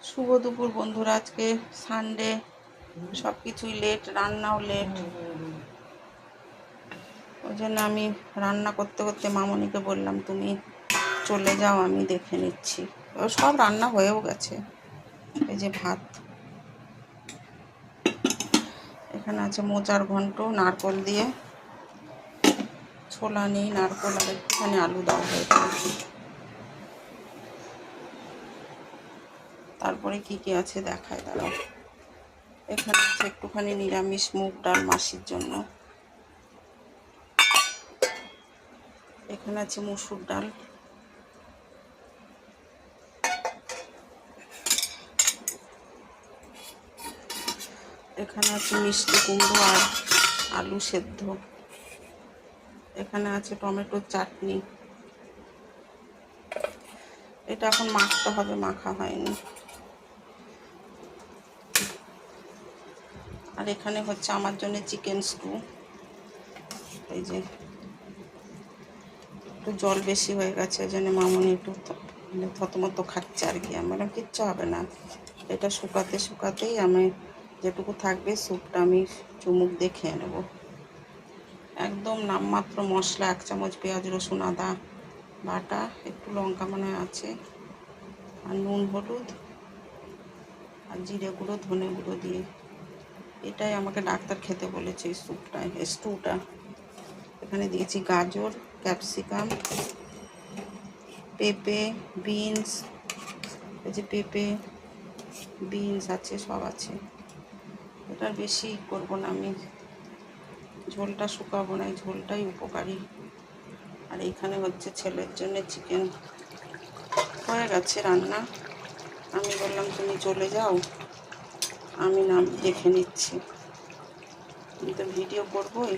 শুভ দুপুর বন্ধুরা। আজকে সানডে, সব কিছুই লেট, রান্নাও লেট। ওই জন্য আমি রান্না করতে করতে মামনিকে বললাম তুমি চলে যাও, আমি দেখে নিচ্ছি। ও সব রান্না হয়েও গেছে। এই যে ভাত, এখানে আছে মোচার ঘন্ট নারকোল দিয়ে, ছোলা নেই, নারকোল আর একটুখানি আলু দেওয়া হয়েছে। তারপরে কি কি আছে দেখায় দাঁড়াও। এখানে আছে একটুখানি নিরামিষ মুগ ডাল মাসির জন্য। এখানে আছে মুসুর ডাল। এখানে আছে মিষ্টি কুমড়ো আর আলু সেদ্ধ। এখানে আছে টমেটোর চাটনি। এটা এখন মাখতে হবে, মাখা হয়নি। আর এখানে হচ্ছে আমার জন্য চিকেন স্টু। এই যে একটু জল বেশি হয়ে গেছে, ওই জন্য মামনি একটু থতমতো খাচ্ছে আর কি। আমি বললাম কিচ্ছু হবে না, এটা শুকাতে শুকাতেই আমি যেটুকু থাকবে স্যুপটা আমি চুমুক দিয়ে খেয়ে নেব। একদম নামমাত্র মশলা, 1 চামচ পেঁয়াজ রসুন আদা বাটা, একটু লঙ্কা মনে আছে, আর নুন হলুদ আর জিরে গুঁড়ো ধনে গুঁড়ো দিয়ে। এটাই আমাকে ডাক্তার খেতে বলেছে এই স্টুটা। এখানে দিয়েছি গাজর, ক্যাপসিকাম, পেঁপে, বিনস। এই যে পেঁপে, বিনস আছে, সব আছে। এটা বেশি করব না আমি, ঝোলটা শুকাবো না, এই ঝোলটাই উপকারী। আর এইখানে হচ্ছে ছেলের জন্য চিকেন। হয়ে গেছে রান্না। আমি বললাম তুমি চলে যাও, আমি না দেখে নিচ্ছি, আমি তো ভিডিও করবোই।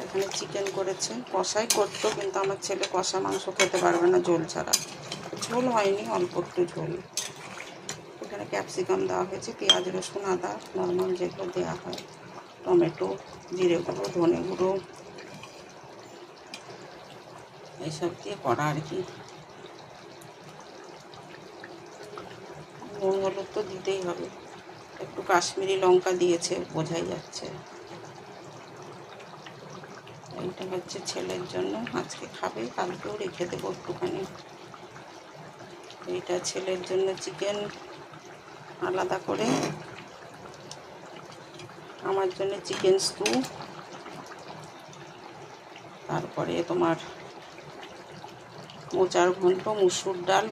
এখানে চিকেন করেছে, কষাই করতো, কিন্তু আমার ছেলে কষা মাংস খেতে পারবে না ঝোল ছাড়া। ঝোল হয়নি, অল্প একটু ঝোল। এখানে ক্যাপসিকাম দেওয়া হয়েছে, পেঁয়াজ রসুন আদা নর্মাল যেগুলো দেওয়া হয়, টমেটো, জিরে গুঁড়ো, ধনে গুঁড়ো, এইসব দিয়ে করা আর কি। নুন হলুদ তো দিতেই হবে, একটু কাশ্মীরি লঙ্কা দিয়েছে, বোঝাই যাচ্ছে। এইটা হচ্ছে ছেলের জন্য, আজকে খাবে, কালকেও রেখে দেবো একটুখানি। এইটা ছেলের জন্য চিকেন আলাদা করে, আমার জন্য চিকেন স্টু, তারপরে তোমার মোচার ঘন্ট, মুসুর ডাল,